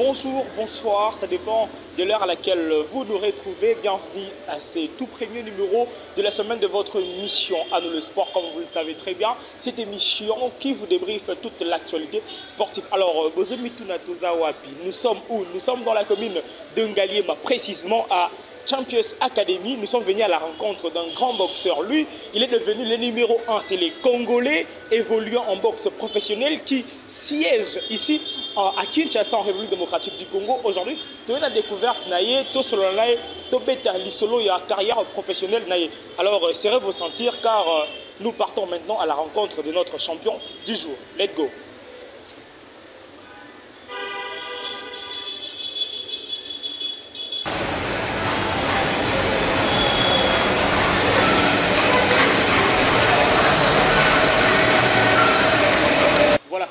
Bonjour, bonsoir, ça dépend de l'heure à laquelle vous nous retrouvez. Bienvenue à ce tout premier numéro de la semaine de votre émission À nous le sport, comme vous le savez très bien. Cette émission qui vous débriefe toute l'actualité sportive. Alors, nous sommes où? Nous sommes dans la commune de Ngaliema, précisément à Champions Academy. Nous sommes venus à la rencontre d'un grand boxeur. Lui, il est devenu le numéro 1. C'est les Congolais évoluant en boxe professionnelle qui siègent ici à Kinshasa, en République démocratique du Congo. Aujourd'hui, tu as découvert Naye, la carrière professionnelle Naye. Alors, serrez vos sentir car nous partons maintenant à la rencontre de notre champion du jour. Let's go.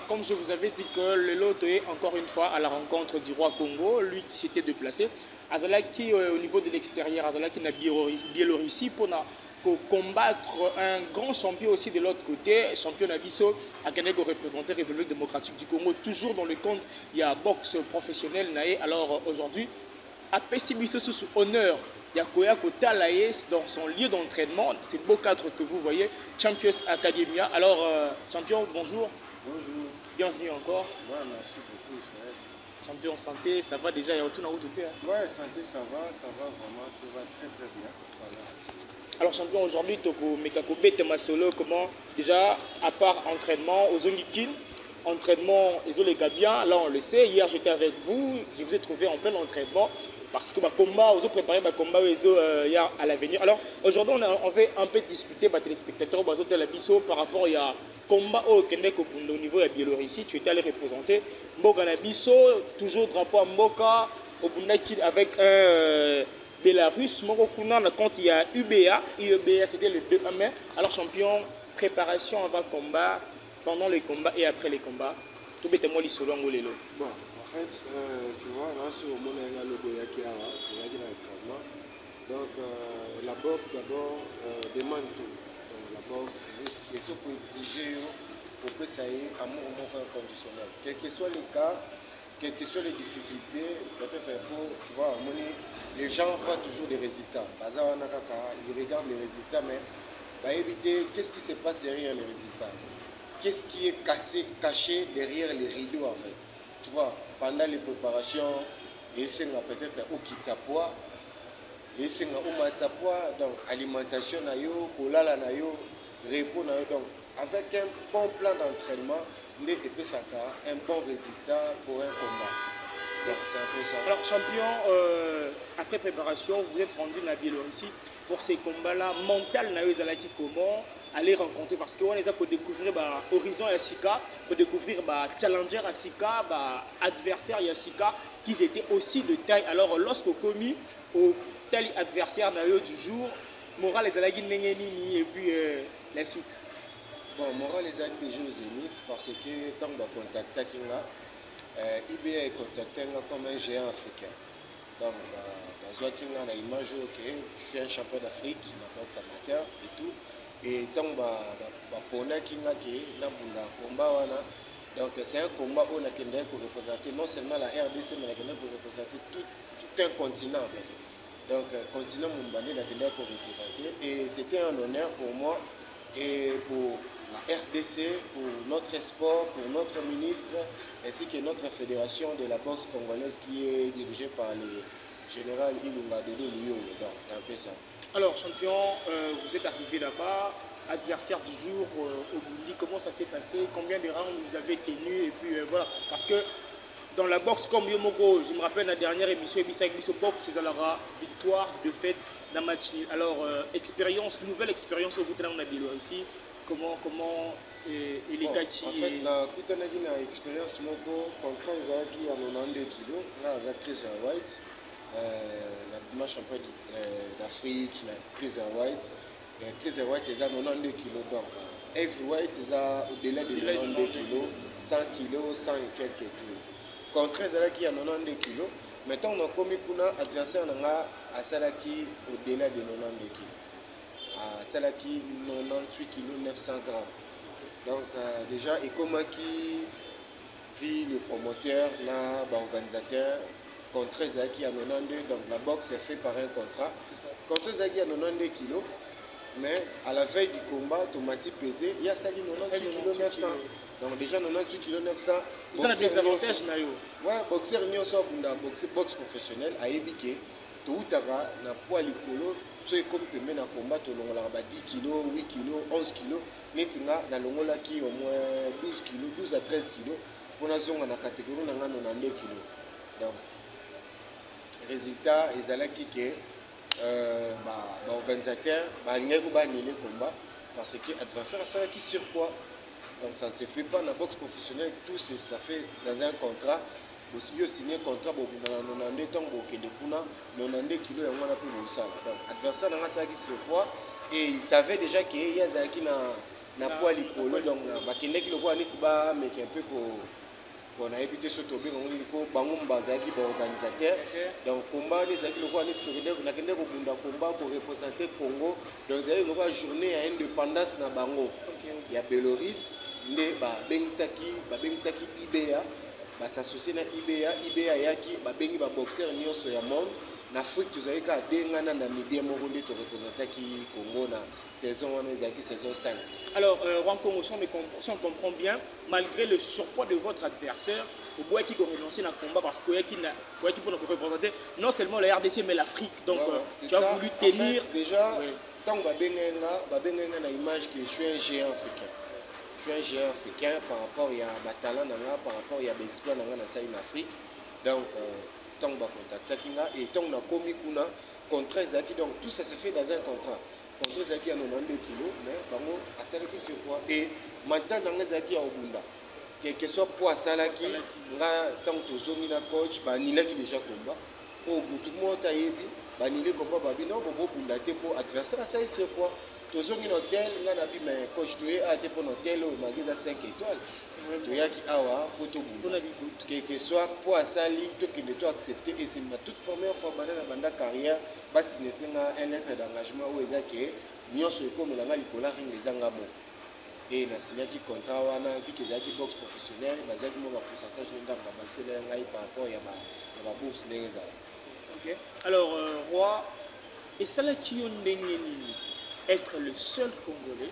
Comme je vous avais dit que le lot est encore une fois à la rencontre du roi Congo, lui qui s'était déplacé. Azalaki au niveau de l'extérieur, Azalaki na Biélorussie pour combattre un grand champion aussi de l'autre côté, champion Nabiso, à Kanego représenter la République démocratique du Congo, toujours dans le compte, il y a boxe professionnelle. Alors aujourd'hui, à Pessibiso sous honneur, il y a Koya Kotalaye dans son lieu d'entraînement, c'est beau cadre que vous voyez, Champions Academia. Alors champion, bonjour. Bonjour. Bienvenue encore. Ouais, merci beaucoup, Israël. Champion santé, ça va déjà, il y a tout dans tout. Ouais, santé, ça va vraiment, tout va très bien. Ça va. Alors champion, aujourd'hui, Toko Mekakobete Masolo, comment déjà, à part entraînement, aux Ongikin, entraînement, ils ont les gars bien, là on le sait, hier j'étais avec vous, je vous ai trouvé en plein entraînement, parce que ma combat, vous avez préparé ma combat hier à l'avenir. Alors aujourd'hui, on va un peu discuter, les téléspectateurs, par rapport à combat au niveau de la Biélorussie, tu étais allé représenter Mboka Nabiso, toujours drapeau à Mboka, au Bundaki avec un Bélarus, quand il y a UBA c'était le 2 mai. Alors champion, préparation avant combat, pendant les combats et après les combats, tout bêtement les solo en lelo. Bon, en fait, tu vois, là c'est au moment où il y a le Boyaki Awa, donc la boxe d'abord demande tout. La boxe, et ce pour exiger, pour que ça ait un moment inconditionnel. Quel que soit le cas, quelles que soient les difficultés, peut-être pour, tu vois, les gens voient toujours des résultats. Ils regardent les résultats, mais bah, éviter qu'est-ce qui se passe derrière les résultats. Qu'est-ce qui est caché derrière les rideaux en fait. Tu vois, pendant les préparations, et c'est peut-être au Kitsapua, et c'est au Matsapua, donc alimentation, kolala, repos, donc avec un bon plan d'entraînement, un bon résultat pour un combat. Donc c'est un peu ça. Alors champion, après préparation, vous êtes rendu dans la Biélorussie pour ces combats-là, mental Zalaki comment aller rencontrer, parce qu'on les a pour découvrir Horizon Yassika, pour découvrir Challenger Yassika, adversaire Yassika, qui étaient aussi de taille. Alors lorsqu'on commis au tel adversaire du jour, moral est Zalaki Nengeni et puis la suite. Bon, moral est déjà au Zénith parce que tant que contacté IBA est contacté comme un géant africain. Donc, je vois l'image que je suis un champion d'Afrique, ma boxe amateur et tout. Et tant donc c'est un combat où on a pour représenter non seulement la RDC, mais pour représenter tout un continent en fait. Donc, continent Mumbani a pour représenter. Et c'était un honneur pour moi et pour la RDC, pour notre sport, pour notre ministre, ainsi que notre fédération de la boxe congolaise qui est dirigée par le général Ilunga Dodo Liyo. Donc c'est un peu ça. Alors champion, vous êtes arrivé là-bas, adversaire du jour au Burundi, comment ça s'est passé, combien de rounds vous avez tenu, et puis voilà, parce que dans la boxe comme Yomoko, je me rappelle la dernière émission, Box, c'est la victoire, défaite d'un match nul. Alors expérience, nouvelle expérience au bout de la Biélorussie. Comment et les gars qui... En fait, la expérience moko contre Zaki à 92 kg, là Chris White, la champion d'Afrique, Chris White. Chris White est à 92 kg, donc heavyweight est au-delà de 92 kg, 100 kg, 100 et quelques kg. Contre Zaki à 92 kg, maintenant on a commis un adversaire à Salaki au-delà de 92 kg. À Salaki 98 kg 900 grammes. Donc déjà, et comme qui vu le promoteur, l'organisateur, contrat Zaki à 92, donc la boxe est faite par un contrat. Contrat Zaki à 92 kilos, mais à la veille du combat, automatique pesé, il y a sali 98 kg 900. Donc déjà 98 kg 900. Ça a des avantages, ouais, boxeur n'y a pas boxe professionnel à Ebike. Tout à l'heure, na poids likolo, ceux comme peut mener un combat, tu as 10 kg, 8 kg, 11 kg. Netinga na longola qui au moins 12 kg, 12 à 13 kg. Pour la zone, on a catégorie 92 kg. Donc, résultat, ils allaient kicker. Organisateur, il y a un combat parce que l'adversaire a qui surpoids. Donc ça ne se fait pas dans la boxe professionnelle, tout ça fait dans un contrat. Aussi, il y a signé un contrat pour 92 ans, pour 92 kilos et on a pu ça. Donc l'adversaire a qui surpoids et il savait déjà qu'il y a un poids likolo. Donc il y a un peu on a évité ce tombé on dit que bango mbazaki ba organisateur donc combat les aki le quoi les tourner na kende ko bunda combat pour représenter Congo donc il y a une journée à indépendance na bango il y a Beloris ndé ba bengisaki IBA ba s'associer na IBA yaki ba bengi ba boxeur nyonso ya monde en Afrique tu sais qu'à denga na Namibie moko ndé to représenter ki Congo na saison on ezaki saison 5. Alors, Wankongo, si on comprend bien, malgré le surpoids de votre adversaire, vous voyez qu'il a renoncé dans le combat parce qu'il peut nous représenter non seulement la RDC mais l'Afrique. Donc, tu as voulu tenir. En fait, déjà, tant que je suis l'image que je suis un géant africain. Je suis un géant africain par rapport à talent, par rapport à l'exploit en Afrique. Donc, tant que je suis contacté et tant que je suis commis contrat, donc tout ça se fait dans un contrat. Contre Zaki à 92 kg, mais bango à Salaki sur poids. Et maintenant, dans les Zaki à Obunda, quel que soit poids Salaki, tant que tu zones na coach, banila qui déjà combat. Au bout tout le monde a ébi, banila combat, babino, bobo Bunda pour adversaire, ça c'est quoi? Tu zones in hôtel, là nabi mais coach tu es à te pour hôtel au magasin 5 étoiles. Tu y a qui awa pour tout Bunda. Quel que soit poids Sali, tu qui ne dois accepter et c'est ma toute première fois dans la bande carrière. Basi nesenga un lettre d'engagement où ils que nyonso comme la ngali kola ring les angamo et na signé qui contrat wana vu que zaki boxe professionnel bazaki mo ba pourcentage ndamba baksela ngai par rapport ya ba bourse ndeza. OK. Alors Roi et cela qui ont être le seul Congolais,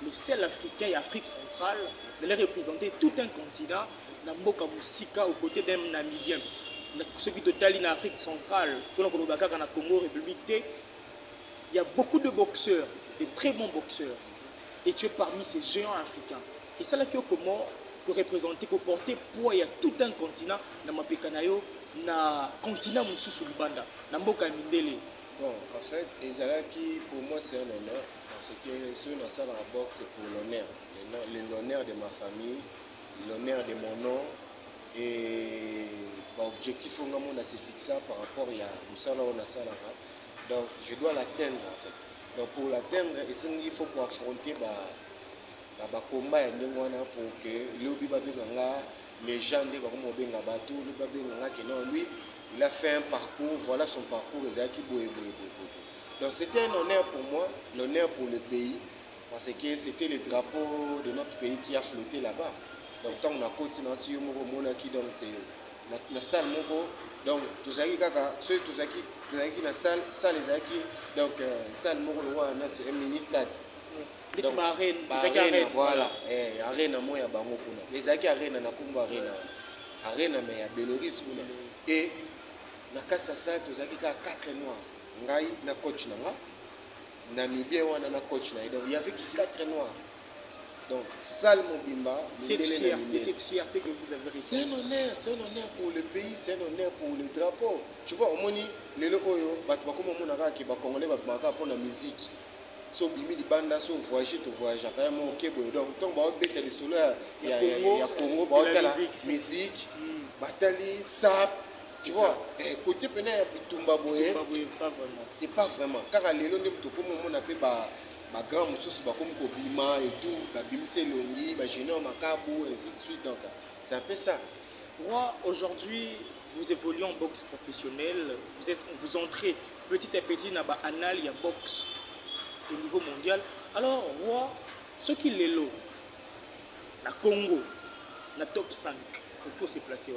le seul Africain et Afrique centrale de les représenter tout un continent dans Mboka Musika aux côtés d'un Namibien. Ceux qui totalent en Afrique centrale, comme le Congo, République, il y a beaucoup de boxeurs, de très bons boxeurs. Et tu es parmi ces géants africains. Et ça là que comment pour représenter, pour porter poids, il y a tout un continent, dans ma Pekanayo, dans le continent Moussou Lubanda, dans Mboka Mindele. Bon, en fait, Ezalaki, pour moi, c'est un honneur. Parce que ce que dans la boxe, c'est pour l'honneur. L'honneur de ma famille, l'honneur de mon nom. Et l'objectif c'est fixé par rapport à Moussala Onasalaka. Donc je dois l'atteindre en fait. Donc pour l'atteindre, il faut pour affronter le combat pour que les gens lui, il a fait un parcours, voilà son parcours. Donc c'était un honneur pour moi, l'honneur pour le pays, parce que c'était le drapeau de notre pays qui a flotté là-bas. Donc tant qu'on a continué qui donc c'est la salle moko donc tous ceux qui la salle les acquis donc salle moko un mini stade donc arène voilà arène moi ya bango kuna les acquis arène na kumba arène mais ya Beloris kuna et na katsa salle tous acquis 4 noirs ngai na coach na Namibien wana na coach na donc il y avait 4 noirs. Donc, Sal Mobimba, cette fierté que vous avez c'est un honneur pour le pays, c'est un honneur pour le drapeau. Tu vois, au Moni, les locaux, qui va congolais pour la musique. So bimi di banda so voyager to voyager quand même OK donc ton ba bête le solaire il y a Congo ba la musique batali sap tu vois et côté pena bitumba boye c'est pas vraiment car lelo ndem to comme on appelle ba grand mususu ba comme kobima et tout ba bimse longi ba général makabu ainsi de suite donc c'est un peu ça. Moi aujourd'hui vous évoluez en boxe professionnelle, vous entrez petit à petit dans ba annales il y a boxe au niveau mondial. Alors, Roi, ce qui est l'eau, na Congo, na top 5, pour se placer.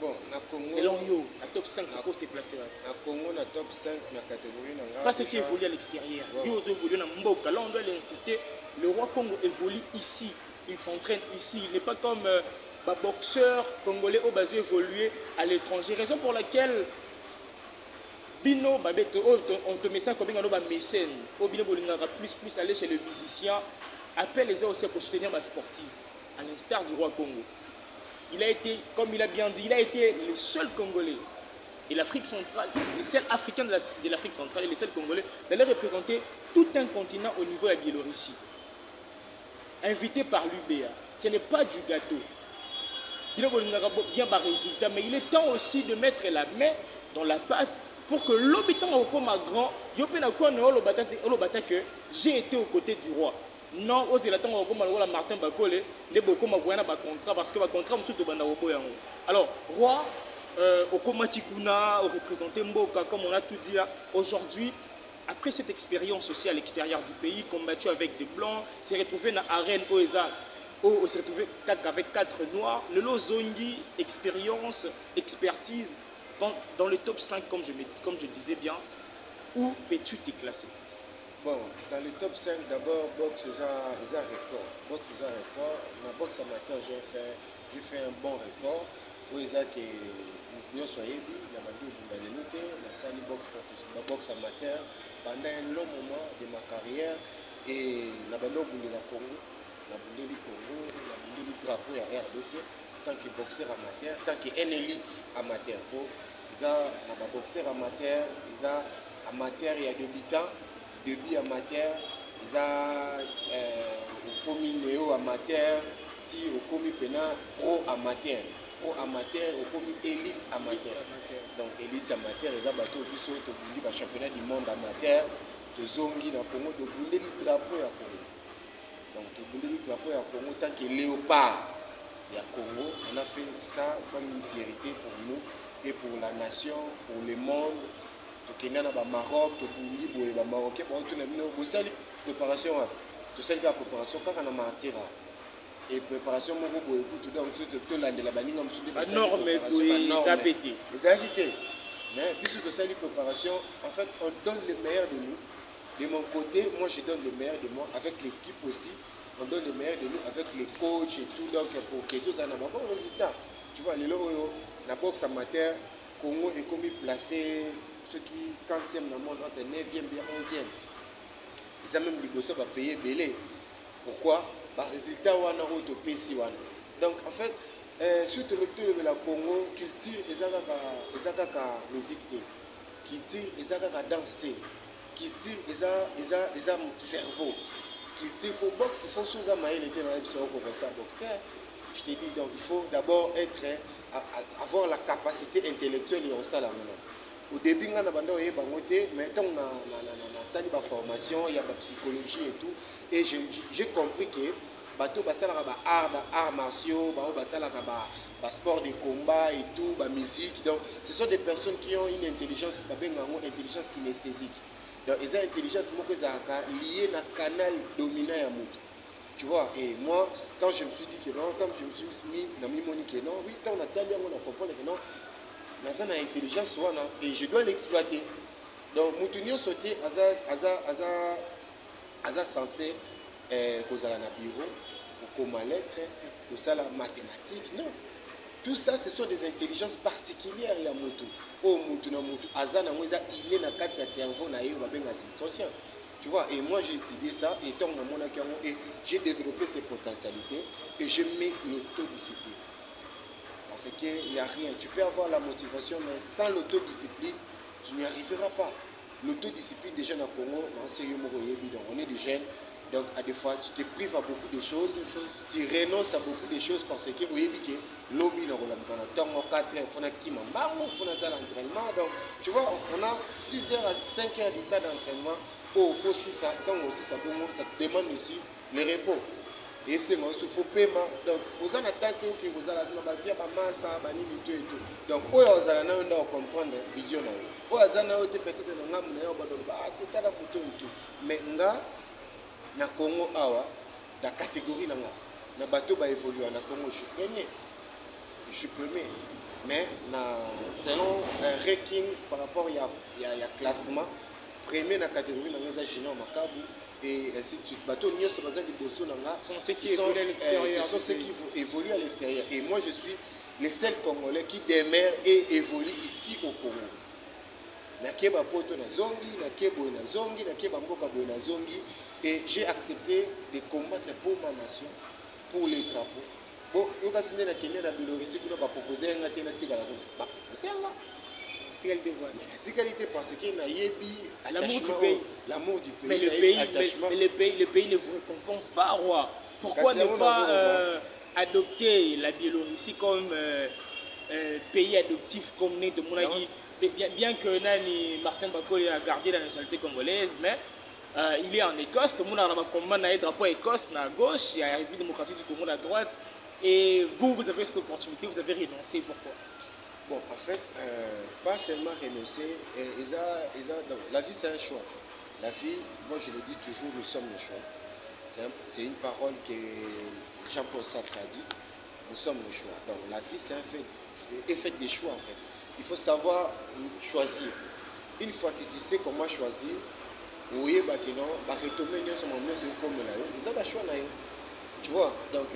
Bon, na Congo. Selon yo, na top 5, pour se placer. Na Congo, na top 5, na catégorie. Pas ce qui évolue à l'extérieur. Yo, évolue dans Mboka. Là, on doit l'insister. Le roi Congo évolue ici. Il s'entraîne ici. Il n'est pas comme un boxeur congolais au bas évoluer à l'étranger. Raison pour laquelle Bino, on te met ça comme un mécène. Au Bino, plus aller chez le musicien. Appelle les gens aussi pour soutenir les sportifs. À l'instar du roi Congo. Il a été, comme il a bien dit, il a été le seul Congolais et l'Afrique centrale, le seul Africain de l'Afrique centrale et le seul Congolais d'aller représenter tout un continent au niveau de la Biélorussie. Invité par l'UBA. Ce n'est pas du gâteau. Il a bien des résultats, mais il est temps aussi de mettre la main dans la pâte pour que l'habitant au coma grand, j'ai été aux côtés du roi. Non, aux électeurs au coma Martin Bakole, les beaucoup m'envoient un contrat parce que le contrat me soutient dans le alors, roi, au coma Tikuna, représenté Mboka, comme on a tout dit là, aujourd'hui, après cette expérience aussi à l'extérieur du pays, combattu avec des blancs, s'est retrouvé dans l'arène OESA, où s'est retrouvé avec 4 noirs, le Lozongi, expérience, expertise, dans le top 5, comme je disais bien, où peux-tu t'es classé? Bon, dans le top 5, d'abord, boxe, c'est un record. Boxe, c'est un record. Dans la boxe amateur, j'ai fait un bon record. Où il y a que nous soyons il y a la salle boxe professionnelle, la boxe amateur, pendant un long moment de ma carrière. Et la Congo, la Congo, drapeau à RDC, tant que boxeur amateur, tant qu'un élite amateur. Ils ont boxeur amateur, ils ont amateur et débutant, début amateur, ils ont commis néo amateur, si au commis pénal pro amateur. Pro amateur, au commis élite amateur. Donc élite amateur, ils ont battu le championnat du monde amateur, de Zongi dans le Congo, de bouler le drapeau à Congo. Donc de bouler le drapeau à Congo, tant que léopard à Congo, on a fait ça comme une fierté pour nous et pour la nation, pour le monde. Au Maroc, au Liban, au Marocain, tout ça, préparation, tout ça, la préparation, quand on a martyr. Et préparation, mon groupe, tout dans tout l'année de la bannière, comme tout le norme, ça pété. Les invités. Mais, puisque ça, les préparations, en fait, on donne le meilleur de nous. De mon côté, moi, je donne le meilleur de moi, avec l'équipe aussi. On donne le meilleur de nous, avec les coachs et tout, donc pour que tout ça n'a pas bon résultat. Tu vois, les lots, la boxe amateur, Congo est comme placé. Ceux qui, 40e dans le monde, entre 9e et 11e, ils ont même négocié pour payer belé. Pourquoi? Par résultat, on a un PC. Donc, en fait, surtout le la Congo, culture, ils ont musique, culture, ils ont danse, culture, ils ont cerveau. Culture, pour boxe, il faut chose à mailler les ténèbres pour ça, boxer. Je te dis, donc, il faut d'abord avoir la capacité intellectuelle et au salaire. Au début, on a mais tant on a la formation, il y a la psychologie et tout. Et j'ai compris que bateau arts martiaux, sport de combat et tout, musique. Donc, ce sont des personnes qui ont une intelligence, intelligence kinesthésique. Donc, ils ont une intelligence liée à un canal dominant à moto. Tu vois, et moi, quand je me suis dit que non, quand je me suis mis dans mon que non, oui, quand on a tellement, on a compris que non. Mais ça a une intelligence et je dois l'exploiter. Donc, Moutounio sauté, Aza censé causer la bureau, pour comme lettre, pour ça la mathématique. Non. Tout ça, ce sont des intelligences particulières. Il y a Moutou. Oh, Moutou, Aza n'a pas il est dans le cerveau, conscient. Tu vois, et moi j'ai étudié ça, et j'ai développé ces potentialités, et je mets l'autodiscipline. Parce qu'il n'y a rien. Tu peux avoir la motivation, mais sans l'autodiscipline, tu n'y arriveras pas. L'autodiscipline des jeunes à Congo, on est des jeunes, donc à des fois tu te prives à beaucoup de choses, tu renonces à beaucoup de choses parce que lobby dans 4 heures, il faut l'entraînement. Donc tu vois, on a 6 heures à 5 heures de temps d'entraînement. Oh, il faut aussi ça, donc aussi ça demande aussi le repos. Et c'est moi, il faut paiement. Donc, vous en attendez que vous allez faire ma masse, et tout. Donc, vous allez comprendre la vision. Vous allez peut-être mais nga na Congo awa la catégorie nanga na bateau va évoluer en Congo, je suis premier. Je suis premier. Mais selon un ranking par rapport à classement, premier dans la catégorie dans les juniors Makabu et ainsi de suite. Bateau Nios Baza de Bosso Nanga sont ceux qui évoluent à l'extérieur. Ce sont ceux qui évoluent à l'extérieur. Et moi, je suis le seul Congolais qui demeure et évolue ici au Congo. Nakeba poto na zongi, nakebo na zongi, nakeba mboka bo na zongi, et j'ai accepté de combattre pour ma nation, pour les drapeaux. Bon, yo ka sinde na Kenya na Biélorussie kuna ba proposer nga te na tigala ko. Ba proposer nga. Tigalité parce que na yebi l'amour du pays. L'amour du pays. Mais le pays ne vous récompense pas, roi. Pourquoi ne pas adopter la Biélorussie comme pays adoptif comme né de Monagui? Bien que Nani Martin Bakoli a gardé la nationalité congolaise, mais il est en Écosse. Tout le monde a un drapeau Écosse à gauche, il y a la République démocratique du Congo à droite. Et vous avez cette opportunité, vous avez renoncé. Pourquoi? Bon, en fait, pas seulement renoncer, la vie c'est un choix. La vie, moi je le dis toujours, nous sommes le choix. C'est une parole que Jean-Paul Sartre a dit, nous sommes le choix. Donc la vie c'est un fait des choix en fait. Il faut savoir choisir. Une fois que tu sais comment choisir, oui, tu vois, donc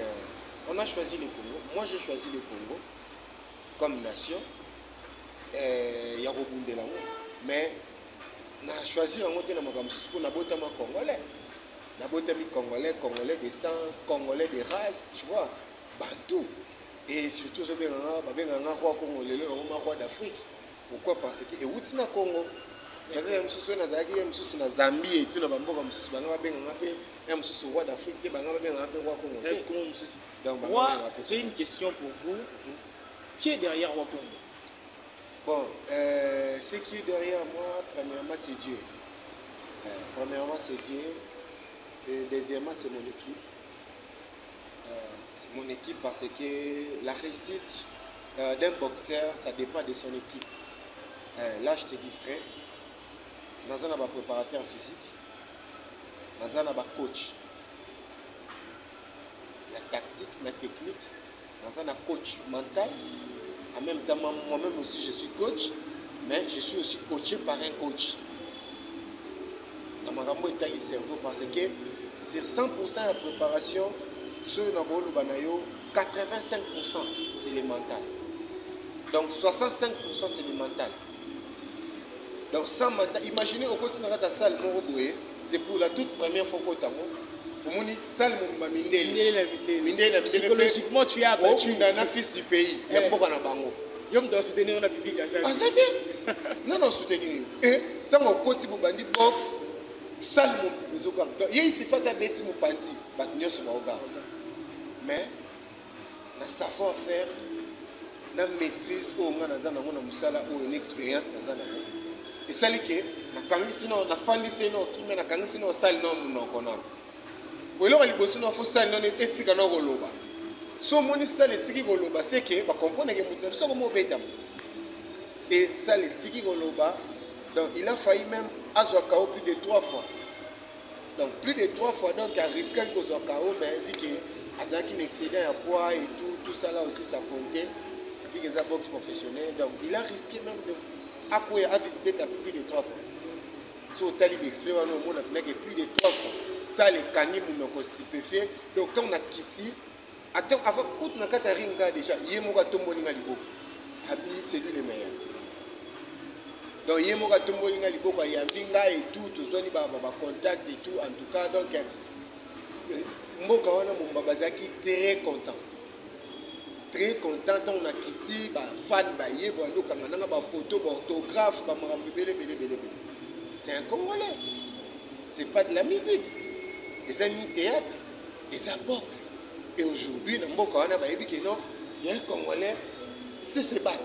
on a choisi le Congo. Moi j'ai choisi le Congo comme nation. Il y a rebondé là-haut. Mais on a choisi en monter dans ma gamme pour n'abotama congolais. N'abotami congolais de sang, congolais de race, tu vois, Bantou. Et surtout, je vais un roi congolais, un roi d'Afrique. Pourquoi? Parce que et où est le Congo? Il y a un Zambie et tout le monde un roi d'Afrique, un roi congolais. Roi, j'ai une question pour vous. Qui est derrière Roi Congo? Bon, ce qui est derrière moi, premièrement, c'est Dieu. Premièrement, c'est Dieu. Et deuxièmement, c'est mon équipe. C'est mon équipe parce que la réussite d'un boxeur, ça dépend de son équipe. Là, je te dis, frère, dans un préparateur physique, dans un coach. Il y a tactique, il y a technique, dans un coach mental. En même temps, moi-même aussi, je suis coach, mais je suis aussi coaché par un coach. Dans ma gamme, il y a le cerveau parce que sur 100% de la préparation, ceux qui ont 85% c'est le mental. Donc 65% c'est le mental. Donc sans mental, imaginez au côté de la salle, c'est pour la toute première fois que tu as psychologiquement, tu es abattu. Tu es un fils du pays. Il y a beaucoup de bango. Je dois soutenir la public. Non, soutenir. Et tant que côté de la boxe, salle mon donc il s'est fait abattre mon panty, mais na savoir-faire, na maîtrise, on a une expérience dans ça. Et ça c'est que na kangisi no na fandisi no kimé na kangisi no salle no monoko. Pour le liboso no faut salle no etika no goloba. So moni salle etiki goloba c'est que ba comprendre que mutu so ko mo beta. Et salle etiki goloba, donc il a failli même azwa KO plus de 3 fois. Donc plus de 3 fois, donc il a risqué qu'il soit KO, mais vu qu'il a un excédent à poids et tout ça là aussi ça comptait, vu qu'il a un boxe professionnel, donc il a risqué même de visiter plus de 3 fois. So talibexé, on a plus de 3 fois. Ça les cagnes nous ont stupéfié. Donc quand on a quitté, attends avant qu'on a Kataringa déjà, il y a mon gâteau molinga libo. Abi c'est lui le meilleur. Donc il y a mon gâteau molinga libo, il y a Vinga et tout ça ni ba contact et tout en tout cas donc Mboka wana Mbabazaki très content. Très content on a quitté ba fan ba yebo lokanga nanga ba photo ba orthographe ba makambo belé. C'est un Congolais. C'est pas de la musique. Des amis théâtre, des boxe. Et aujourd'hui, dans Mboka wana ba yebi que non, il y a un Congolais, c'est se battre.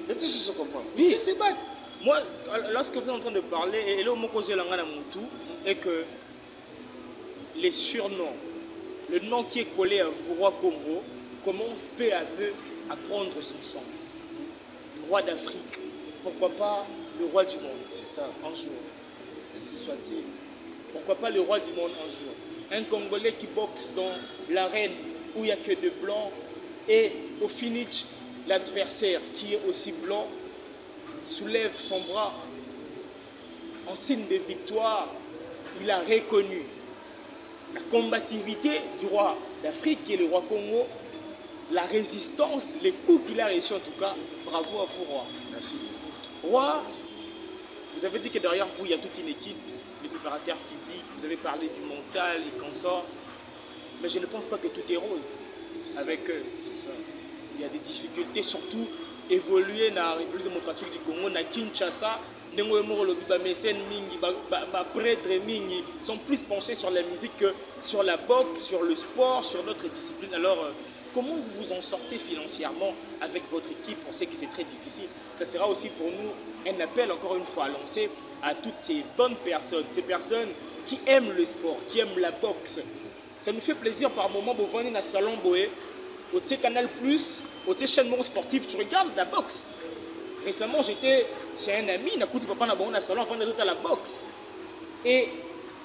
Mais tout se comprend. Oui. C'est se battre. Moi, lorsque vous êtes en train de parler, et là, et que les surnoms, le nom qui est collé à Roi Congo, commence peu à peu à prendre son sens. Le roi d'Afrique, pourquoi pas le roi du monde? C'est ça. Un jour. Ainsi soit-il. Pourquoi pas le roi du monde un jour? Un Congolais qui boxe dans l'arène où il n'y a que de blancs et au finish, l'adversaire qui est aussi blanc soulève son bras en signe de victoire. Il a reconnu la combativité du roi d'Afrique qui est le roi Congo, la résistance, les coups qu'il a reçus en tout cas. Bravo à vous, roi. Merci. Roi, vous avez dit que derrière vous, il y a toute une équipe, les préparateurs physiques, vous avez parlé du mental et consorts, mais je ne pense pas que tout est rose avec eux. C'est ça. Il y a des difficultés, surtout évoluer dans la République démocratique du Congo, dans Kinshasa, les mécènes mingi, prêtres mingi sont plus penchés sur la musique que sur la boxe, sur le sport, sur d'autres disciplines. Alors, comment vous vous en sortez financièrement avec votre équipe? On sait que c'est très difficile. Ça sera aussi pour nous un appel, encore une fois, à lancer à toutes ces bonnes personnes, ces personnes qui aiment le sport, qui aiment la boxe. Ça nous fait plaisir par moment de venir dans le salon Boé, au Canal+, au chaîne sportive, tu regardes la boxe. Récemment, j'étais chez un ami, Nakouti Papa n'a pas dans le salon avant d'aller à la boxe. Et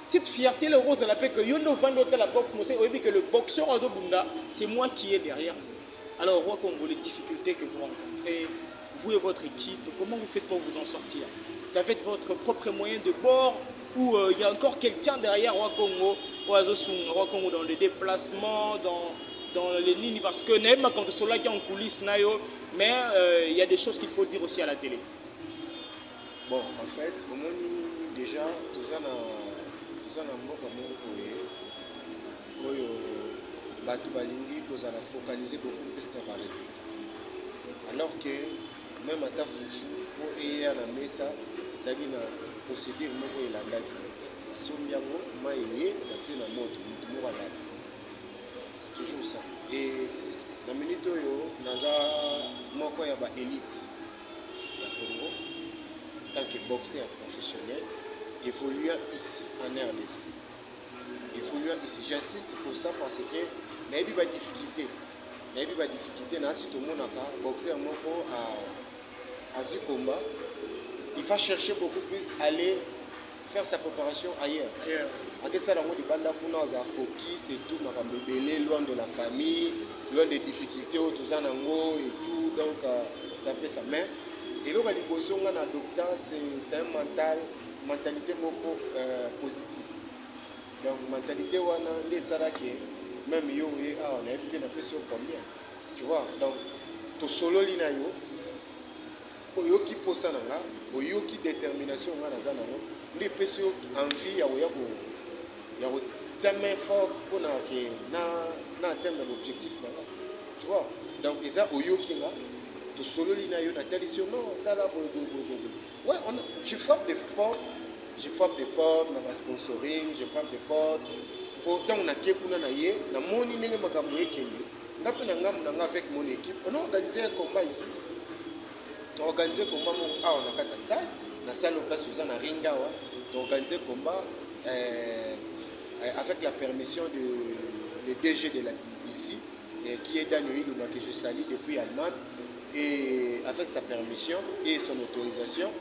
cette fierté, le rose de la paix, que Yondo va à la boxe, moi, c'est que le boxeur en Bunda, c'est moi qui est derrière. Alors, Roi Congo, les difficultés que vous rencontrez, vous et votre équipe, comment vous faites pour vous en sortir? Ça va être votre propre moyen de bord ou il y a encore quelqu'un derrière Roi Congo, Roi Congo dans les déplacements, dans les lignes, parce que même quand c'est là qui est en coulisses, mais il y a des choses qu'il faut dire aussi à la télé. Bon, en fait, au moins, déjà, nous avons mboka moko oyo bato balingi kozala focaliser beaucoup plus sur les résultats. Alors que même à ta fufu pour eya na mesa zali na procédure moko elandaki asombi yango mai eye batie na moto mutu moko alali. C'est toujours ça. Et na minute oyo naza moko ya ba élite ya Congo en tant que boxeur professionnel évoluant ici en RDC. Évoluant ici, j'insiste pour ça parce que il y a des difficultés. Il y a des difficultés. Si tout le monde a boxé un mot à ce combat, il va chercher beaucoup plus aller faire sa préparation ailleurs. Après ça, on a focus et tout, loin de la famille, loin des difficultés, tout ça, et tout. Donc, ça fait ça. Mais, et là, c'est un mentalité positive. Donc, mentalité, les salariés, même yo, on a évité la pression combien. Tu vois, donc, tout solo linayo, oyo qui posa nanga, oyo qui détermination nga naza nango, les pression envie ya main forte pour na atteindre l'objectif nanga. Tu vois, donc ça oyo qui nga, tout solo linayo na tradition non, tala ouais, je frappe des portes. Je frappe des portes, je sponsoring, je frappe des portes. Pourtant, on a mon avec mon équipe. On a organisé un combat ici. On a organisé un combat on a salle. La salle au place où on a Ringawa. On a organisé un combat avec la permission du DG d'ici, qui est Daniel Luma, que je salue depuis Allemagne. Et avec sa permission et son autorisation,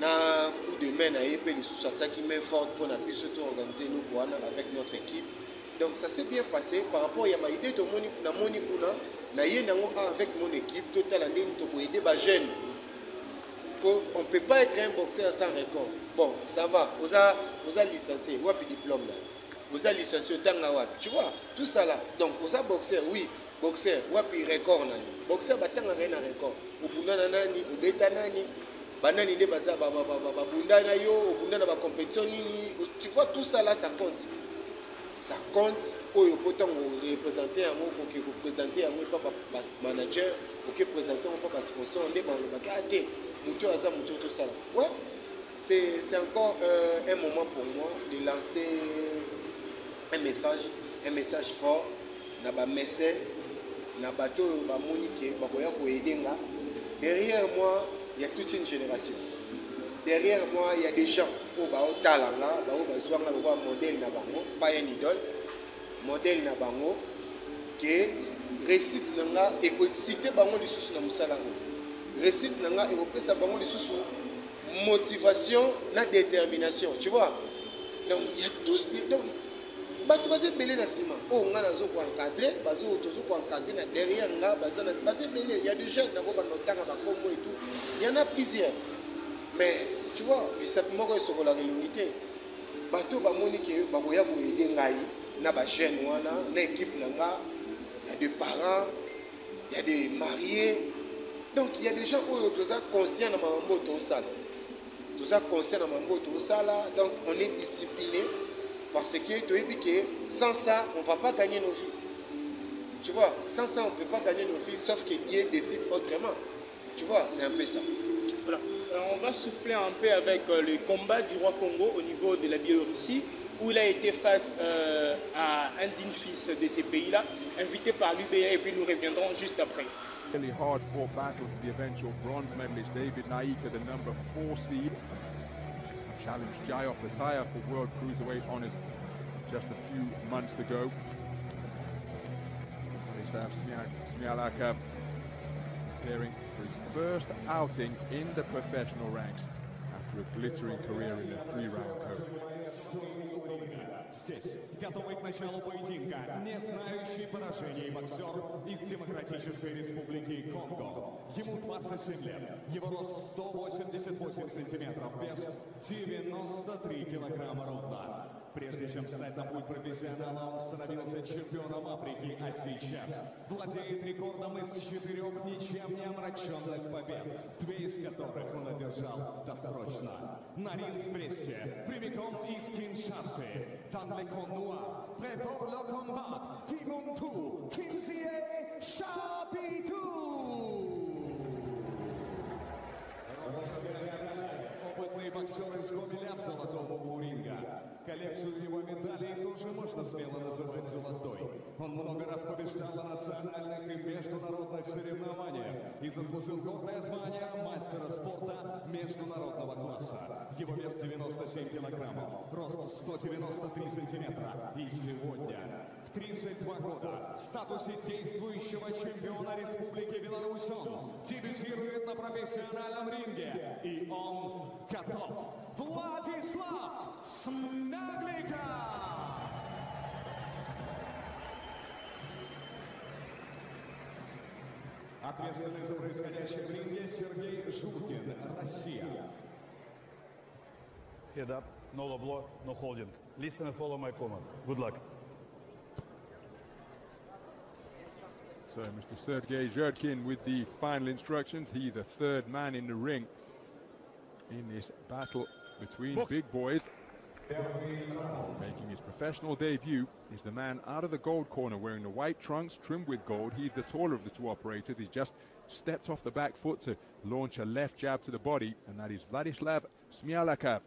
na coup de main na épée les sous-attaques qui main forte pour la puisse organiser nous avec notre équipe. Donc ça s'est bien passé par rapport à ma idée de moni kuna na avec mon équipe total année pour aider les jeunes. On ne peut pas être un boxeur sans record. Bon, ça va. Vous avez licencié, vous avez diplôme là. Vous avez licencié au Tangawa. Tu vois, tout ça là. Donc, vous avez boxeur, oui, boxeur, vous avez record là. Boxeur, vous avez un record. Vous avez un nani, vous avez un nani. Banani ne baza babunda na yo obunda na ba compétition nini, tu vois tout ça là ça compte oyo potant représenter yango ko présenter yango papa manager OK présenter mon papa sponsor ndé ba bakate muto aza muto tout ça là. Ouais, c'est encore un moment pour moi de lancer un message fort na ba message na bato ba monike ba koya ko edenga. Derrière moi il y a toute une génération. Derrière moi, il y a des gens qui ont un modèle, pas un idole, modèle qui récite et qui excite récite et motivation, la détermination. Tu vois? Donc, il y a tous. bato baza ebele na nsima oyo nga nazo koencadre tozo koencadre na derrière nga baza ebele. Il y a des jeunes nango banotanga bakombo et tout, il y en a plusieurs, mais tu vois bisapi moko esokolaka elongi te. Bato bamoni ke bakoya koyede ngai na bajeune wana na équipe na nga. Il y a des parents, il y a des mariés, donc il y a des gens oyo toza conscient na mambo tosala, toza conscient na mambo tosala, donc on est discipliné. Parce que sans ça, on ne va pas gagner nos vies. Tu vois, sans ça, on ne peut pas gagner nos vies, sauf que Dieu décide autrement. Tu vois, c'est un peu ça. Voilà. Alors, on va souffler un peu avec le combat du roi Congo au niveau de la Biélorussie, où il a été face à un digne fils de ces pays-là, invité par l'UBA, et puis nous reviendrons juste après. Really hard fought battle for the eventual bronze medalist David Naika, the number 4 seed. Challenged Jai Opataya for World Cruiserweight honours just a few months ago. Vladislav Smialaka preparing for his first outing in the professional ranks after a glittering career in the 3-round code. Здесь, готовый к началу поединка, не знающий поражений боксер из Демократической Республики Конго. Ему 27 лет, его рост 188 сантиметров, вес 93 килограмма ровно. Прежде чем встать на путь профессионала, он становился чемпионом Африки, а сейчас владеет рекордом из 4 ничем не омраченных побед, 2 из которых он одержал досрочно. На ринг в Бресте, прямиком из Киншасы, dans le Connois, prêt pour le combat, Timontou, Kinzie, Chapitou. Опытный боксер из Гомеля в золотом углу ринга. Коллекцию его медалей тоже можно смело называть золотой. Он много раз побеждал на национальных и международных соревнованиях и заслужил гордое звание мастера спорта международного класса. Его вес 97 килограммов, рост 193 сантиметра. И сегодня, в 32 года, в статусе действующего чемпиона Республики Беларусь, он дебютирует на профессиональном ринге. И он готов. Владислав Смяглика! Ответственный за происходящее в ринге Сергей Журкин, Россия. Head up, no low blow, no holding. Listen and follow my command. Good luck. So Mr. Sergei Zhurkin with the final instructions. He the third man in the ring in this battle between big boys. Making his professional debut is the man out of the gold corner wearing the white trunks trimmed with gold. He's the taller of the two operators. He's just stepped off the back foot to launch a left jab to the body, and that is Vladislav Smialaka,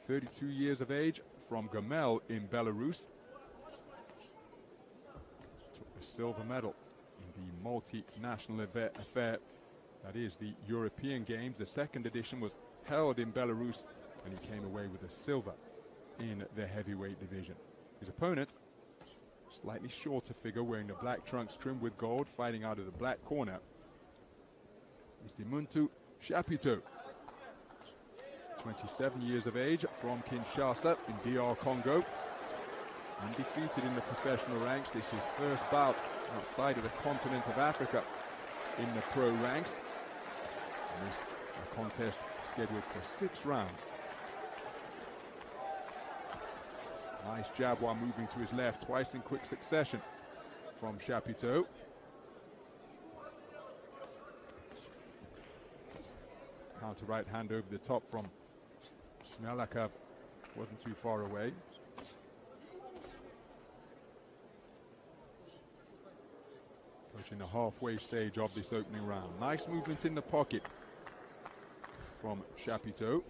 32 years of age, from Gomel in Belarus. Took the silver medal in the multinational affair that is the European Games. The second edition was held in Belarus, and he came away with a silver in the heavyweight division. His opponent, slightly shorter figure wearing the black trunks trimmed with gold, fighting out of the black corner, is Timontou Chapitou, 27 years of age, from Kinshasa in DR Congo. Undefeated in the professional ranks. This is his first bout outside of the continent of Africa in the pro ranks. And this contest scheduled for 6 rounds. Nice jab while moving to his left, twice in quick succession from Chapitou. Counter right hand over the top from Smialaka, wasn't too far away. Approaching the halfway stage of this opening round. Nice movement in the pocket from Chapitou.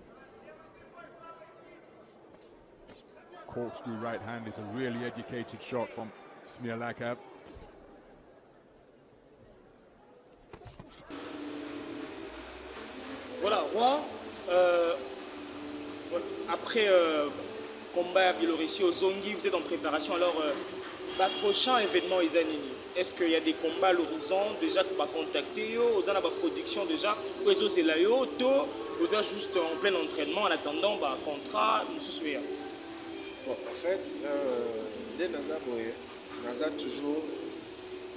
Corkscrew right hand is a really educated shot from Smialaka. Voilà, Roi, après combat à Biélorussie au Zongi, vous êtes en préparation. Alors, prochain événement, Izanini, est-ce qu'il y a des combats à l'horizon déjà que vous avez contacté, vous avez une production déjà, ou est-ce que c'est là, vous êtes juste en plein entraînement en attendant un contrat, nous souhaitons. Bon, en fait, dès Naza Boye, Naza toujours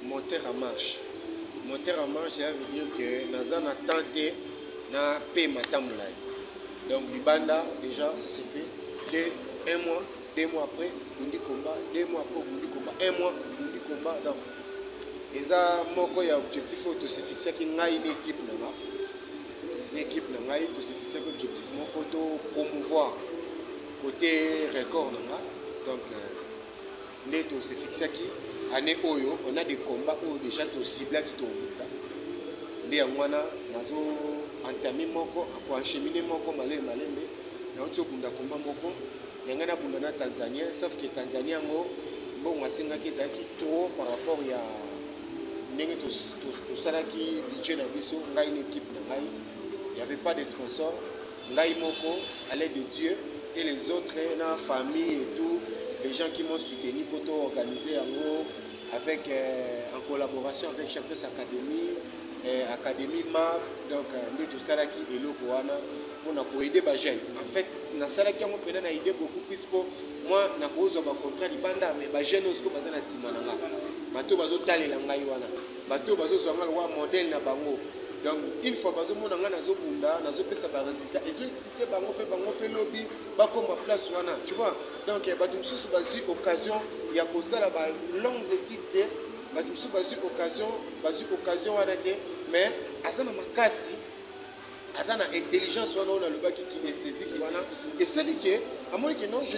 moteur en marche. Moteur en marche, ça veut dire que Naza n'a tenté na paix matamulai. Donc, Libanda, déjà, ça s'est fait. Dès un mois, 2 mois après, on dit combat, 2 mois après, on dit combat, 1 mois, on dit combat. Donc, et ça, moi, il y a objectif, il se fixer qu'il y a une équipe là-bas. Une équipe là-bas, il se fixer l'objectif, pour promouvoir côté record là-bas. Donc, on se fixé qui année Oyo, on a des combats où déjà tu cibles qui tombent. Les Amwana, Nazo, entamé moko, encheminé moko, malé, na oto bunda combat moko, n'engana bunda na Tanzanie, sauf que Tanzanie ngo, bon, on a singaki zaki trop par rapport à n'engue tout ça là qui budget na biso, on a une équipe na ngai, il n'y avait pas de sponsors, ngai moko, à l'aide de Dieu et les autres, la famille et tout, les gens qui m'ont soutenu pour tout organiser avec en collaboration avec Champions Academy. Académie MAP, donc tout ça qui est là pour aider les jeunes. En fait, dans ça qui a aidé beaucoup plus pour moi, na cause de contrat libanda mais les jeunes aussi bazana na simananga. Bato bazo talela ngai wana. Bato bazo zonga le modèle na bango. Donc une fois bazo mona nga nazo bunda, nazo pesa ba résultat, ils ont excité bango pe lobby, ba comme place wana. Tu vois? Donc bato mususu bazu occasion ya ko sala ba longues études. Bazu occasion mais azana makasi azana intelligence wana on a le bac qui kinesthésique wana et c'est dit que à moi que non je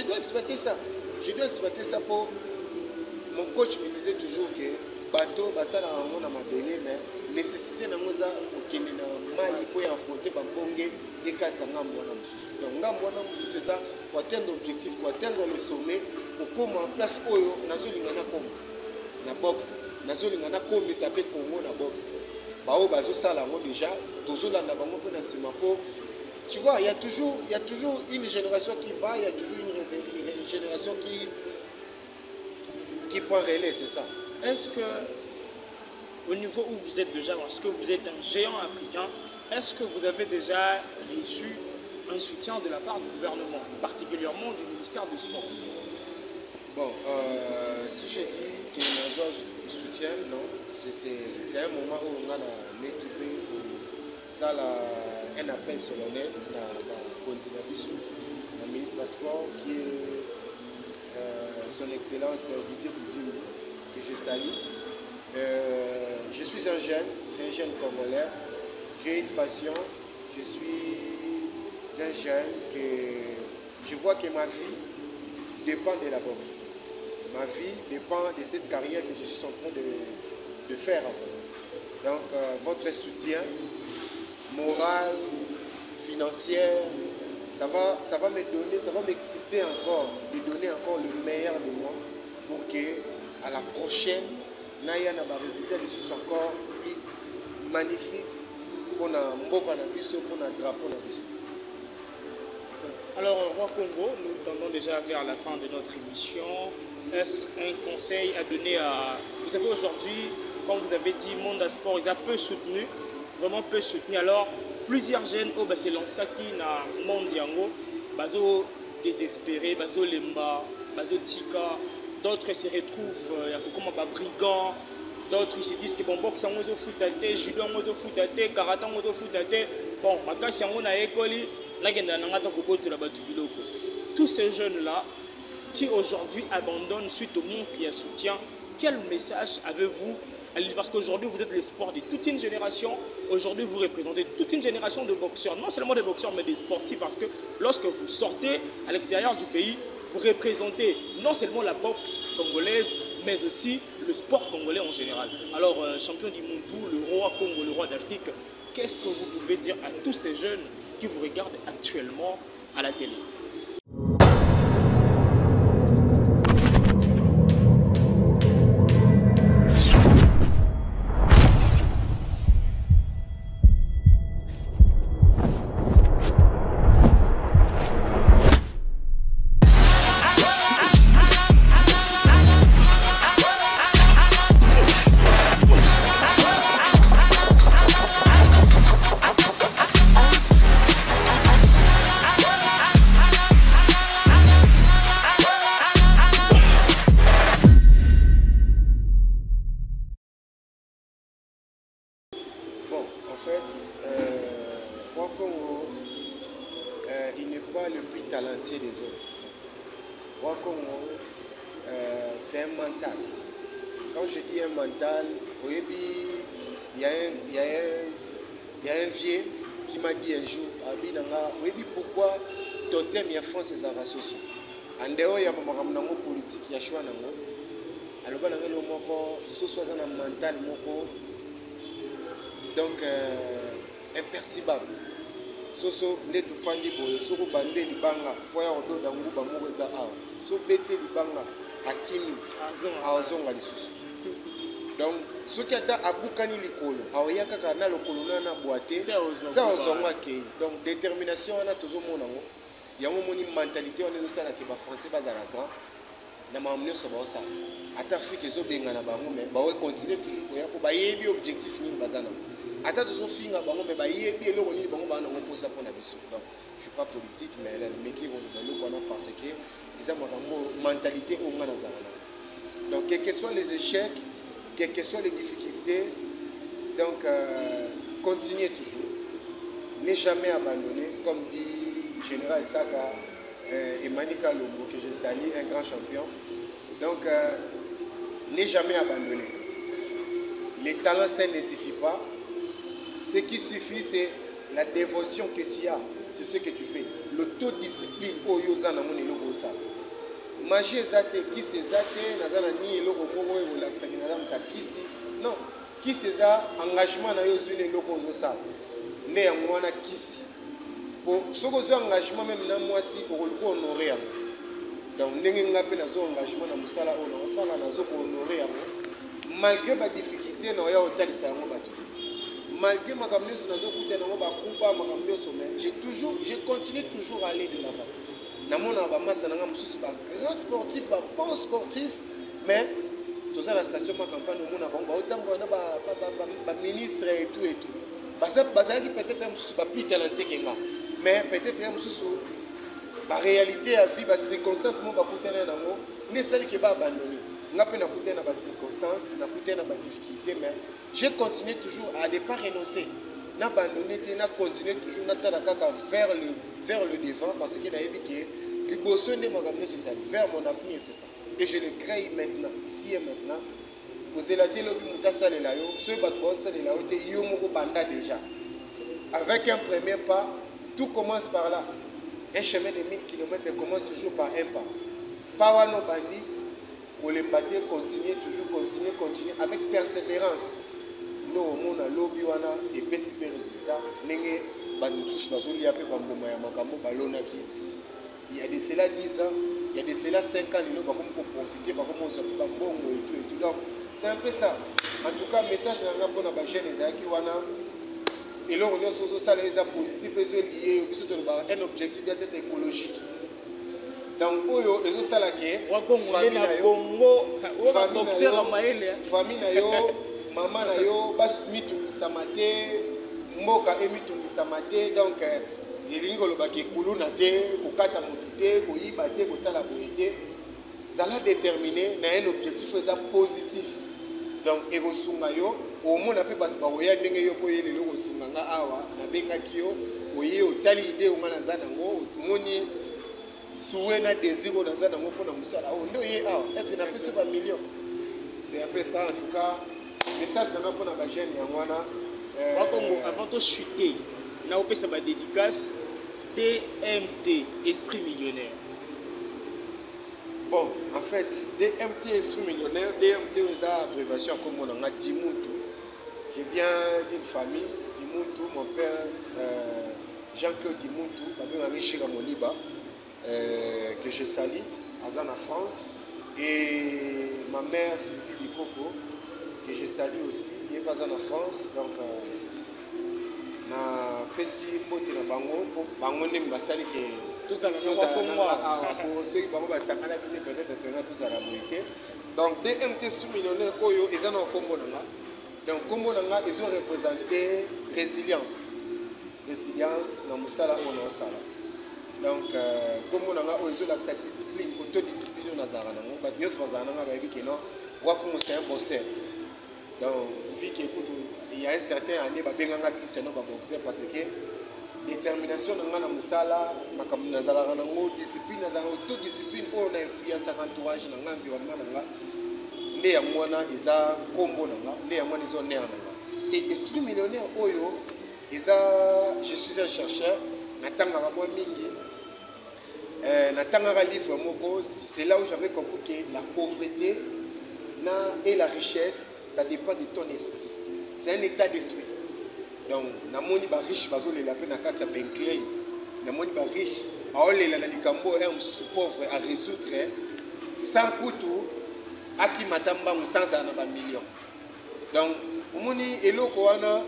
dois exploiter ça pour mon coach me disait toujours que bateau basala ngo na mabele mais nécessité na moza okende na mai pour affronter ba bonge et katsa ngambo wana mususu donc ngambo wana mususu ça pour atteindre l'objectif pour atteindre le sommet pour comme en place oyo nazolingana comme na boxe nazolinga na komi s'appelle Congo na boxe bao bazo sala ngo déjà tozolanda bango pe na sima po tu vois il y a toujours une génération qui va il y a toujours une génération qui prend relais c'est ça. Est-ce que au niveau où vous êtes déjà parce que vous êtes un géant africain est-ce que vous avez déjà reçu un soutien de la part du gouvernement particulièrement du ministère du Sport? Bon, si je dis que nous soutien, non, c'est un moment où on a mis tout le pays ça un appel solennel dans le continent le ministre du Sport qui est son excellence Didier Boudimou, que je salue. Je suis un jeune Congolais, j'ai une passion, je suis un jeune que je vois que ma vie dépend de la boxe. Ma vie dépend de cette carrière que je suis en train de faire. En fait. Donc, votre soutien moral, financier, ça va me donner, ça va m'exciter encore, me donner encore le meilleur de moi pour que à la prochaine, Naya na ba résultat de ce encore magnifique pour na mboka na biso, pour na drapeau na biso. Alors, Roi Congo, nous tendons déjà vers la fin de notre émission. Est-ce un conseil à donner à... Vous savez, aujourd'hui, comme vous avez dit, Monde à Sport, il a peu soutenu, vraiment peu soutenu. Alors, plusieurs jeunes, oh, bah, c'est lancé qui n'a Monde Yango, bazo désespéré, bazo lemba, bazo tika. D'autres se retrouvent, il y a comme brigands. D'autres ils se disent que bon, boxe en moto foutate, judo en moto foutate, karaté en moto foutate. Bon, ma si on a école. Tous ces jeunes-là qui aujourd'hui abandonnent suite au manque de soutien, quel message avez-vous? Parce qu'aujourd'hui vous êtes l'espoir de toute une génération, aujourd'hui vous représentez toute une génération de boxeurs, non seulement des boxeurs mais des sportifs, parce que lorsque vous sortez à l'extérieur du pays, vous représentez non seulement la boxe congolaise, mais aussi le sport congolais en général. Alors, champion du monde, le roi Congo, le roi d'Afrique, qu'est-ce que vous pouvez dire à tous ces jeunes qui vous regardent actuellement à la télé? métier des autres. Roi Congo, c'est un mental. Quand je dis un mental, il y a un vieux qui m'a dit un jour, pourquoi totem ya France est à Soso. En dehors, il y a un politique, il y a choix. Alors, il y a un mental, donc imperturbable. Soso, les tout fans de Soko Bande, Libanga, Poya Odo, Dangu, Bamouza, So Bete, Libanga, Akimi, Azonga, les Soso. Donc, ce qui est à Boukani Likolo, Aoyaka Kana, le colonel Boité, ça Ozonga Kei. Donc, détermination, on a toujours mon amour. Il y a une mentalité, on est aussi à la français, bas à la grande. Na mamne so ba sa ata Afrique zo benga na bango mais ba continuer toujours ko ya ko ba yebi objectif ni bazana ata to finga bango mais ba yebi eloko ni bango ba na ngoposa pona biso. Donc je suis pas politique mais là mais qui vont dans le qu'on a parce que ils ont une mentalité au moins dans. Donc quels que soient les échecs, quelles que soient les difficultés, donc continuez toujours, ne jamais abandonner comme dit Général Saka Emmanuel Kalombo, que je salue, un grand champion. Donc, ne jamais abandonner. Les talents sains ne suffisent pas. Ce qui suffit, c'est la dévotion que tu as, c'est ce que tu fais. L'autodiscipline, manger zate, qui c'est zate, nazana ni eloko moko e relaxa ki nazana ta kisi. Non, qui c'est ça engagement na yo zune eloko zo sa. Ne ya mwana kisi. Pour ce que engagement même na moi si pour le honorer. Donc ndenge ngape na zo engagement na musala ono sala na zo pour honorer malgré ma difficulté na ya otalisa yango batu. Malgré ma kamnyoso na zo kuta na ba kuba ma kamnyoso mais je continue toujours à aller de l'avant. Na mona ba massa na mususu ba grand sportif ba bon sportif mais tout ça la station ma campagne mona ba autant ba ministre et tout. Bazaki peut-être mususu ba plus talenté kenga. Mais peut-être la réalité à vie, les circonstances, ne celle qui va abandonner. Je n'ai pas de circonstances, je n'ai pas de difficultés, mais je continue toujours à ne pas renoncer. Je n'ai pas abandonné, je continue toujours vers le devant parce que les besoins de vers mon avenir, c'est ça. Et je le crée maintenant, ici et maintenant. Vous avez la télé, vous avez la télé, vous avez déjà. Avec un premier pas, tout commence par là. Un chemin de 1000 km commence toujours par un pas. Pas nos bandits, pour les battre, continuer, avec persévérance. Nous, on a lobby, on a des petits résultats. Il y a de cela 10 ans, il y a de cela 5 ans, nous allons profiter, nous allons et tout. Donc, c'est un peu ça. En tout cas, message pour la chaîne et là, on a un positif lié un objectif d'être écologique. Donc, ils ont ça là famille, maman, mboka samate, donc il ça l'a déterminé un objectif positif. Donc, au moins, on a pu battre les gens qui ont été awa na bengaki yo oye otali idée o ngana za nango moni souhait na désir o za nango pour na musala o ndo ye awa est-ce na plus pas million. C'est un peu ça en tout cas message na pour na ba jeune ya ngwana avant de chuter na opesa ba dédicace DMT Esprit Millionnaire. Bon, en fait, DMT Esprit Millionnaire, DMT est une abréviation comme on a dit Dimuntu. Je viens d'une famille, Dimuntu, mon père Jean-Claude Dimuntu, Marie Chiramoliba, que je salue, en France, et ma mère Sylvie Bikoko, que je salue aussi, qui est en France, donc na pesi mbote na bango bango ndenge basali ke tout ça pour ceux qui bango basakana peut-être tout ça la moitié. Donc DMT Millionnaire oyo ezana kombo nanga. Donc kombo nanga ils ont représenté résilience na musala on osala. Donc kombo nanga oyo ils ont la discipline, autodiscipline na zara nango ba nyos bazana nga ba yebi ke non wa ko c'est un bosseur. Donc vu que écoute il y a un certain année ba benganga Cristiano ba boxer parce que détermination na nga na musala makambo nazalaka nango discipline nazalaka toute discipline oyo na influence entourage na nga environnement na nga nde yango wana eza kombo na nga nde yango wana eza honneur na nga et esprit millionnaire oyo eza je suis un chercheur natangaka mwa mingi natangaka livre moko c'est là où j'avais compris que la pauvreté et la richesse ça dépend de ton esprit c'est un état d'esprit. Donc, namoni ba riche bazolela pe na kati ya Bentley, namoni ba riche aolela na likambo un pauvre à résoudre sans kutu aki matamba musanza na ba millions. Donc, omoni eloko wana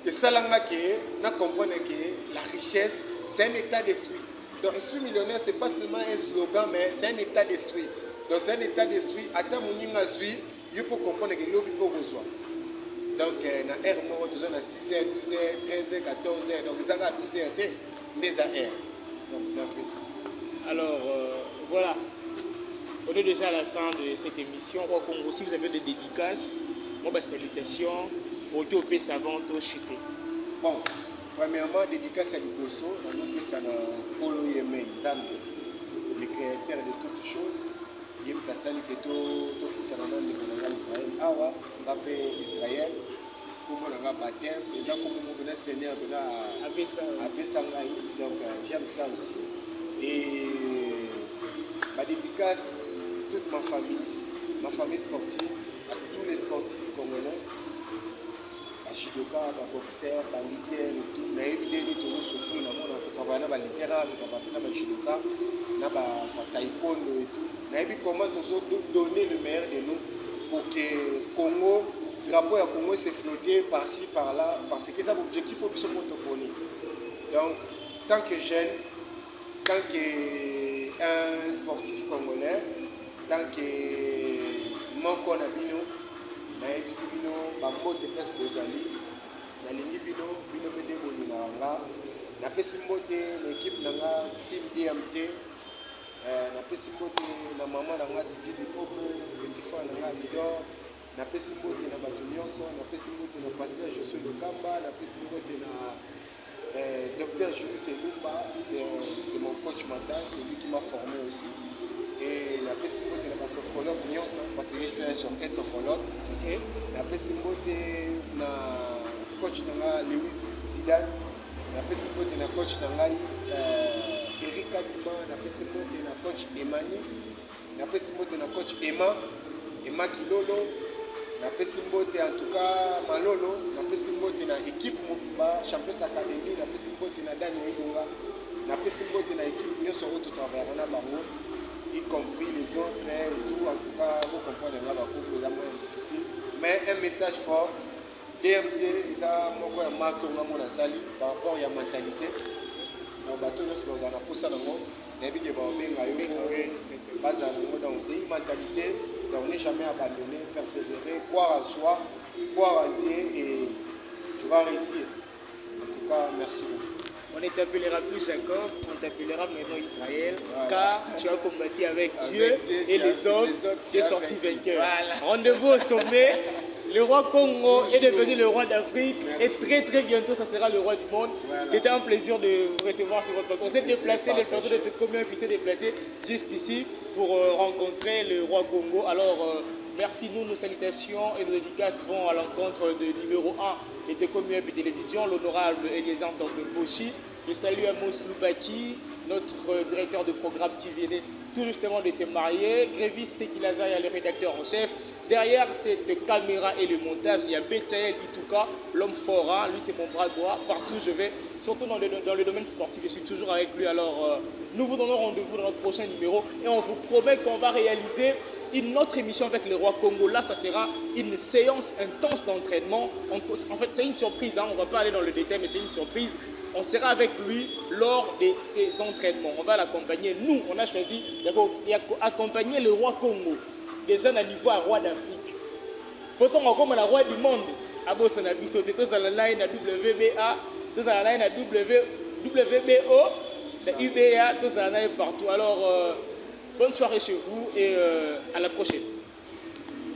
esalanga ke na comprendre que la richesse c'est un état d'esprit. Donc, esprit millionnaire c'est pas seulement un slogan mais c'est un état d'esprit. Donc, c'est un état d'esprit ata moninga zui, il faut comprendre que lobi peut recevoir. Donc, na R mort, toujours na 6h, 12h, 13h, 14h. Donc, ils ont à 12h, mais à R. Donc, c'est un peu ça. Alors, voilà. On est déjà à la fin de cette émission. Au Congo, si vous avez des dédicaces, moi, bah, salutations. Pour tout le savant, tout chuté. Bon, premièrement, dédicace à Liboso. On a fait ça dans Polo Yemé, le créateur de toutes choses. Il y a une personne qui est tout Israël. Awa, on appelle Israël. Comme on a baptême, les gens comme on a Seigneur, on a appelé ça. Donc j'aime ça aussi. Et ma dédicace, toute ma famille sportive, à tous les sportifs congolais, à judoka, à boxeur, à militaire et tout. Mais évidemment, nous souffrons, nous travaillons dans le littéraire, nous travaillons dans le judoka, dans le taekwondo et tout. Mais comment nous donner le meilleur de nous pour que Congo, le drapeau à Congo se flotter par-ci, par-là, parce que c'est l'objectif au plus montoponie. Donc, tant que jeune, tant qu'un sportif congolais, tant que mon conabino, naebisi bino bambote presque ozali nalingi bino mpe ndenge na nga napesi mbote na équipe na nga team DMT napesi mbote na mama na nga Sylvie Lipopo petit frère na nga Lidor napesi mbote na bato nyonso napesi mbote na pasteur Josué Lokamba napesi mbote na docteur Jules Elumba c'est mon coach mental, c'est lui qui m'a formé aussi. Et la Pessimbote est la sophrologue, parce que je suis un sophrologue. La Pessimbote est la coach Lewis Zidane. La Pessimbote est la coach Eric Kadima. La Pessimbote est la coach Emani. La Pessimbote est la coach Emma Kilolo. La Pessimbote en tout cas Malolo. La Pessimbote est l'équipe Champions Academy. La Pessimbote est la Daniel Idonga. La Pessimbote est l'équipe Nous sommes tout à l'heure. Y compris les autres et tout, en tout cas, vous comprenez là, la coupe est moins difficile. Mais un message fort, DMT, ça m'a marqué par rapport à la mentalité. Donc, donc c'est une mentalité, donc on n'est jamais abandonné, persévérer, croire en soi, croire en Dieu et tu vas réussir. En tout cas, merci beaucoup. On ne t'appellera plus Jacob, on t'appellera maintenant Israël, voilà. Car tu as combattu avec Dieu et les hommes, tu es sorti vainqueur. Voilà. Rendez-vous au sommet. Le roi Congo est devenu le roi d'Afrique et très très bientôt ça sera le roi du monde. Voilà. C'était un plaisir de vous recevoir sur votre plateau. On s'est déplacé, le plateau de combien puis s'est déplacé jusqu'ici pour rencontrer le roi Congo. Alors merci, nos salutations et nos dédicaces vont à l'encontre de numéro 1 et de Communes et Télévision, l'honorable Eliezer Pochi. Je salue Amos Loubaki, notre directeur de programme qui venait tout justement de se marier. Grévis Tekilazaya, le rédacteur en chef. Derrière cette caméra et le montage, il y a Betsael Ituka, l'homme fort. Hein. Lui, c'est mon bras droit. Partout où je vais, surtout dans le domaine sportif, je suis toujours avec lui. Alors, nous vous donnons rendez-vous dans notre prochain numéro et on vous promet qu'on va réaliser une autre émission avec le roi Congo. Là, ça sera une séance intense d'entraînement. En fait, c'est une surprise. Hein. On ne va pas aller dans le détail, mais c'est une surprise. On sera avec lui lors de ses entraînements. On va l'accompagner. Nous, on a choisi d'accompagner le roi Congo. Déjà, à niveau roi d'Afrique. Pourtant, on comme le roi du monde. Abo Sanabi, sauté tous à la line à WBA, tous à la line à WBO, la UBA, tous à la line partout. Alors, bonne soirée chez vous et à la prochaine.